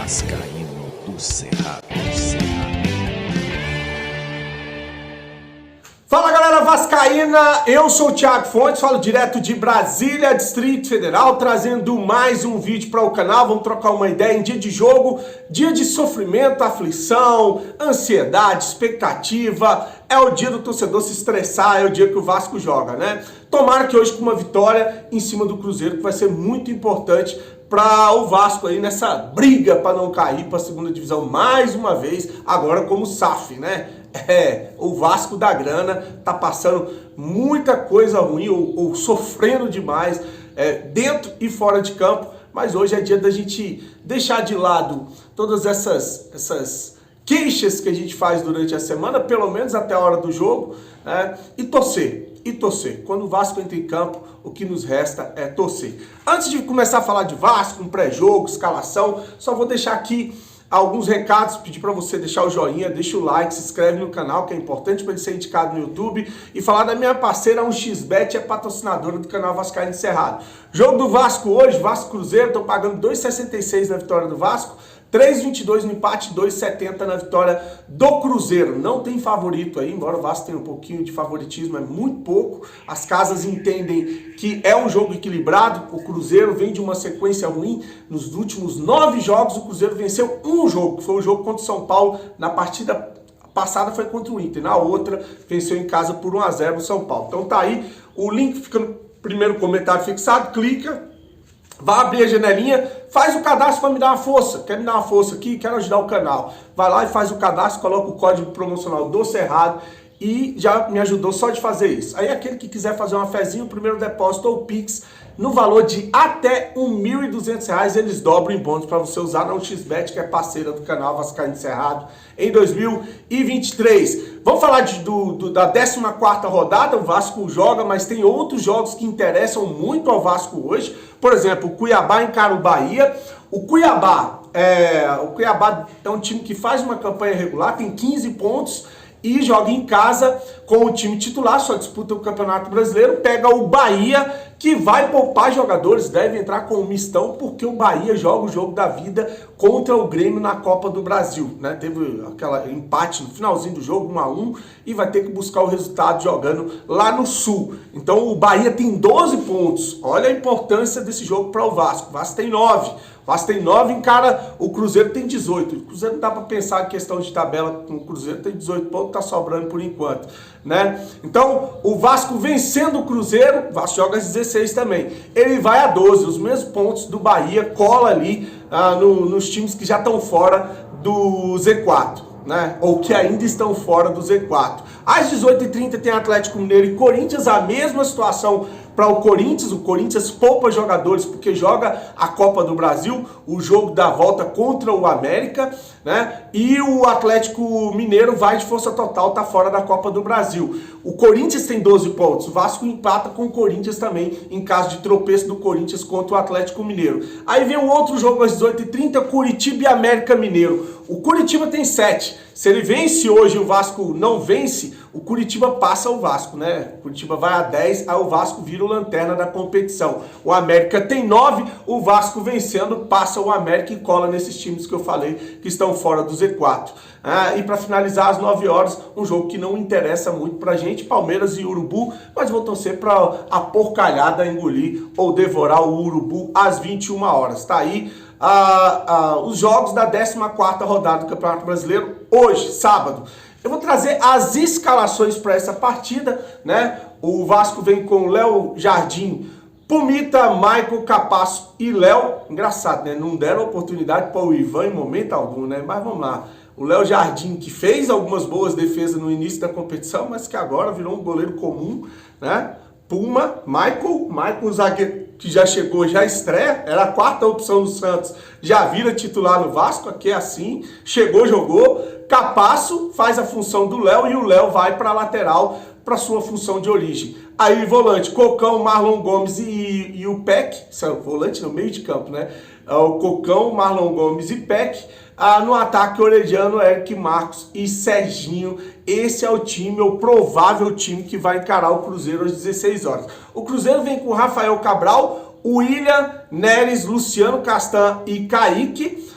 Vascaíno do Cerrado. Fala galera vascaína, eu sou o Thiago Fontes, falo direto de Brasília, Distrito Federal, trazendo mais um vídeo para o canal. Vamos trocar uma ideia em dia de jogo, dia de sofrimento, aflição, ansiedade, expectativa. É o dia do torcedor se estressar, é o dia que o Vasco joga, né? Tomara que hoje com uma vitória em cima do Cruzeiro, que vai ser muito importante para o Vasco aí nessa briga para não cair para a segunda divisão mais uma vez, agora como SAF, né? O Vasco da grana tá passando muita coisa ruim ou sofrendo demais dentro e fora de campo, mas hoje é dia da gente deixar de lado todas essas queixas que a gente faz durante a semana, pelo menos até a hora do jogo, e torcer. Quando o Vasco entra em campo, o que nos resta é torcer. Antes de começar a falar de Vasco, um pré-jogo, escalação, só vou deixar aqui alguns recados, pedir para você deixar o joinha, deixa o like, se inscreve no canal, que é importante para ele ser indicado no YouTube, e falar da minha parceira 1xBet, é patrocinadora do canal Vascaíno Cerrado. Jogo do Vasco hoje, Vasco Cruzeiro, estou pagando 2,66 na vitória do Vasco, 3,22 no empate, 2,70 na vitória do Cruzeiro. Não tem favorito aí, embora o Vasco tenha um pouquinho de favoritismo, é muito pouco. As casas entendem que é um jogo equilibrado. O Cruzeiro vem de uma sequência ruim. Nos últimos 9 jogos, o Cruzeiro venceu um jogo, que foi o jogo contra o São Paulo. Na partida passada foi contra o Inter, na outra venceu em casa por 1-0 o São Paulo. Então tá aí, o link fica no primeiro comentário fixado, clica. Vai abrir a janelinha, faz o cadastro para me dar uma força. Quer me dar uma força aqui? Quero ajudar o canal. Vai lá e faz o cadastro, coloca o código promocional do Cerrado e já me ajudou só de fazer isso. Aí aquele que quiser fazer uma fezinha, o primeiro depósito ou Pix, no valor de até R$ 1.200, eles dobram em bônus para você usar na 1xBet, que é parceira do canal Vascaíno Cerrado, em 2023. Vamos falar da 14ª rodada. O Vasco joga, mas tem outros jogos que interessam muito ao Vasco hoje. Por exemplo, o Cuiabá encara o Bahia. O Cuiabá é um time que faz uma campanha regular, tem 15 pontos e joga em casa com o time titular, só disputa o Campeonato Brasileiro, pega o Bahia, que vai poupar jogadores, deve entrar com um mistão, porque o Bahia joga o jogo da vida contra o Grêmio na Copa do Brasil, né? Teve aquele empate no finalzinho do jogo, 1-1, e vai ter que buscar o resultado jogando lá no Sul. Então o Bahia tem 12 pontos, olha a importância desse jogo para o Vasco. O Vasco tem 9. O Vasco tem 9, encara o Cruzeiro tem 18. O Cruzeiro não dá para pensar em questão de tabela, o Cruzeiro tem 18 pontos, tá sobrando por enquanto, né? Então, o Vasco vencendo o Cruzeiro, o Vasco joga às 16 também. Ele vai a 12, os mesmos pontos do Bahia, cola ali nos times que já estão fora do Z4, né? Ou que ainda estão fora do Z4. Às 18h30 tem Atlético Mineiro e Corinthians, a mesma situação para o Corinthians poupa jogadores porque joga a Copa do Brasil, o jogo da volta contra o América, né? E o Atlético Mineiro vai de força total, tá fora da Copa do Brasil. O Corinthians tem 12 pontos, o Vasco empata com o Corinthians também, em caso de tropeço do Corinthians contra o Atlético Mineiro. Aí vem um outro jogo às 18h30, Curitiba e América Mineiro. O Curitiba tem 7. Se ele vence hoje e o Vasco não vence, o Curitiba passa o Vasco, né? O Curitiba vai a 10, aí o Vasco vira o lanterna da competição. O América tem 9, o Vasco vencendo passa o América e cola nesses times que eu falei que estão fora do Z4. E para finalizar, às 9 horas, um jogo que não interessa muito pra gente, Palmeiras e Urubu, mas vou torcer para a porcalhada engolir ou devorar o Urubu às 21 horas. Tá aí os jogos da 14ª rodada do Campeonato Brasileiro, hoje, sábado. Eu vou trazer as escalações para essa partida, né? O Vasco vem com Léo Jardim, Pumita, Michael, Capasso e Léo. Engraçado, né? Não deram oportunidade para o Ivan em momento algum, né? Mas vamos lá. O Léo Jardim, que fez algumas boas defesas no início da competição, mas que agora virou um goleiro comum, né? Puma, Michael, zagueiro que já chegou, já estreia, era a 4ª opção do Santos, já vira titular no Vasco, aqui é assim, chegou, jogou. Capasso faz a função do Léo e o Léo vai para a lateral, para sua função de origem. Aí volante, Cocão, Marlon Gomes e o Peck, volante no meio de campo, né? O Cocão, Marlon Gomes e Peck. No ataque, Orediano, Eric Marcos e Serginho. Esse é o time, o provável time que vai encarar o Cruzeiro às 16 horas. O Cruzeiro vem com Rafael Cabral, William, Neres, Luciano Castan e Kaique.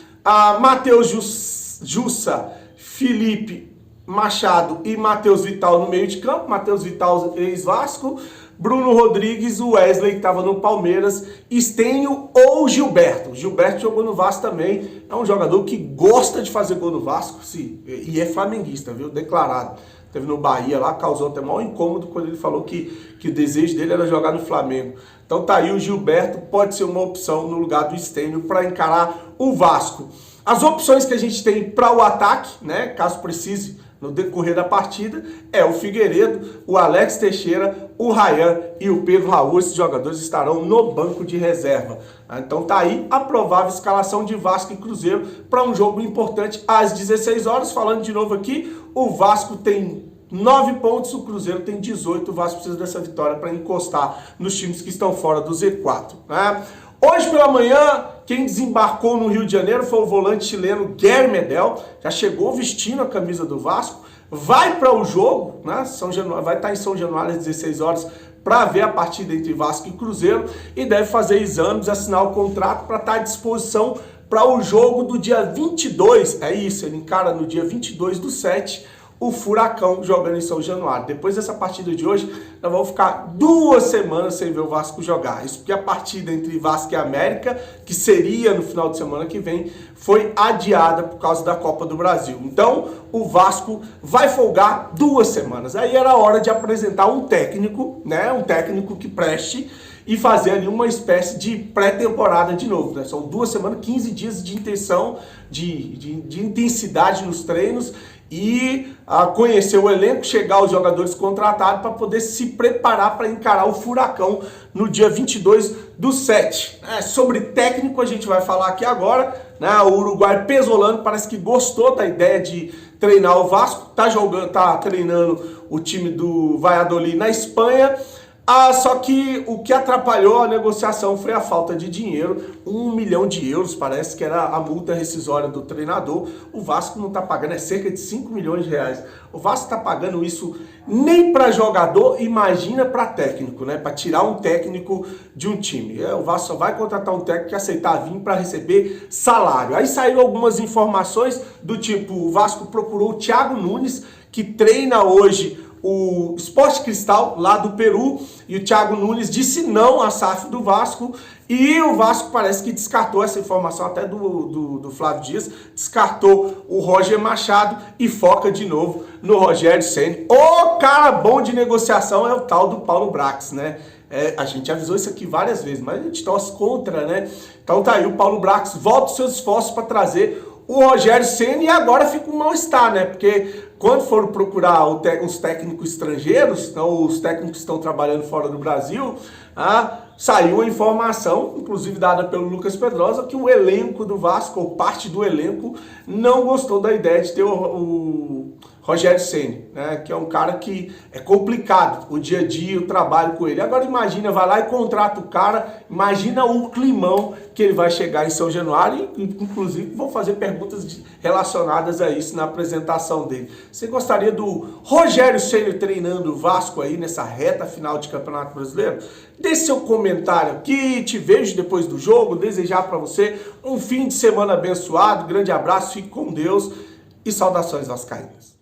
Matheus Jussa, Felipe Machado e Matheus Vital no meio de campo. Matheus Vital, ex-Vasco. Bruno Rodrigues, o Wesley, que estava no Palmeiras, Estênio ou Gilberto. Gilberto jogou no Vasco também, é um jogador que gosta de fazer gol no Vasco, sim, e é flamenguista, viu? Declarado. Teve no Bahia lá, causou até maior incômodo quando ele falou que o desejo dele era jogar no Flamengo. Então tá aí, o Gilberto pode ser uma opção no lugar do Estênio para encarar o Vasco. As opções que a gente tem para o ataque, né, caso precise, no decorrer da partida, é o Figueiredo, o Alex Teixeira, o Ryan e o Pedro Raul. Esses jogadores estarão no banco de reserva. Então tá aí a provável escalação de Vasco e Cruzeiro para um jogo importante às 16 horas. Falando de novo aqui, o Vasco tem 9 pontos, o Cruzeiro tem 18. O Vasco precisa dessa vitória para encostar nos times que estão fora do Z4, né? Hoje pela manhã, quem desembarcou no Rio de Janeiro foi o volante chileno Guilherme Medel, já chegou vestindo a camisa do Vasco, vai para o jogo, né? Vai estar em São Januário às 16 horas para ver a partida entre Vasco e Cruzeiro e deve fazer exames, assinar o contrato para estar à disposição para o jogo do dia 22, é isso, ele encara no dia 22/7, o Furacão jogando em São Januário. Depois dessa partida de hoje, nós vamos ficar 2 semanas sem ver o Vasco jogar. Isso porque a partida entre Vasco e América, que seria no final de semana que vem, foi adiada por causa da Copa do Brasil. Então, o Vasco vai folgar 2 semanas. Aí era hora de apresentar um técnico, né? Um técnico que preste e fazer ali uma espécie de pré-temporada de novo, né? São 2 semanas, 15 dias de intenção, de intensidade nos treinos e conhecer o elenco, chegar os jogadores contratados para poder se preparar para encarar o Furacão no dia 22/7. Sobre técnico a gente vai falar aqui agora, né? O uruguaio Pesolano parece que gostou da ideia de treinar o Vasco, tá treinando o time do Valladolid na Espanha. Só que o que atrapalhou a negociação foi a falta de dinheiro, 1 milhão de euros, parece que era a multa rescisória do treinador. O Vasco não está pagando, é cerca de 5 milhões de reais. O Vasco está pagando isso nem para jogador, imagina para técnico, né? Para tirar um técnico de um time. O Vasco só vai contratar um técnico que aceitar vir para receber salário. Aí saíram algumas informações do tipo, o Vasco procurou o Thiago Nunes, que treina hoje o Sport Cristal, lá do Peru, e o Thiago Nunes disse não à SAF do Vasco, e o Vasco parece que descartou essa informação até do Flávio Dias, descartou o Roger Machado e foca de novo no Rogério Ceni. O cara bom de negociação é o tal do Paulo Brax, né? A gente avisou isso aqui várias vezes, mas a gente torce contra, né? Então tá aí, o Paulo Brax volta os seus esforços para trazer o Rogério Ceni e agora fica um mal-estar, né? Porque quando foram procurar os técnicos estrangeiros, então os técnicos que estão trabalhando fora do Brasil, saiu a informação, inclusive dada pelo Lucas Pedrosa, que o elenco do Vasco, ou parte do elenco, não gostou da ideia de ter o Rogério Ceni, né? Que é um cara que é complicado o dia a dia, o trabalho com ele. Agora imagina, vai lá e contrata o cara, imagina o climão que ele vai chegar em São Januário, e inclusive vão fazer perguntas relacionadas a isso na apresentação dele. Você gostaria do Rogério Ceni treinando o Vasco aí nessa reta final de Campeonato Brasileiro? Deixe seu comentário aqui, te vejo depois do jogo, desejar para você um fim de semana abençoado, grande abraço, fique com Deus e saudações vascaínas.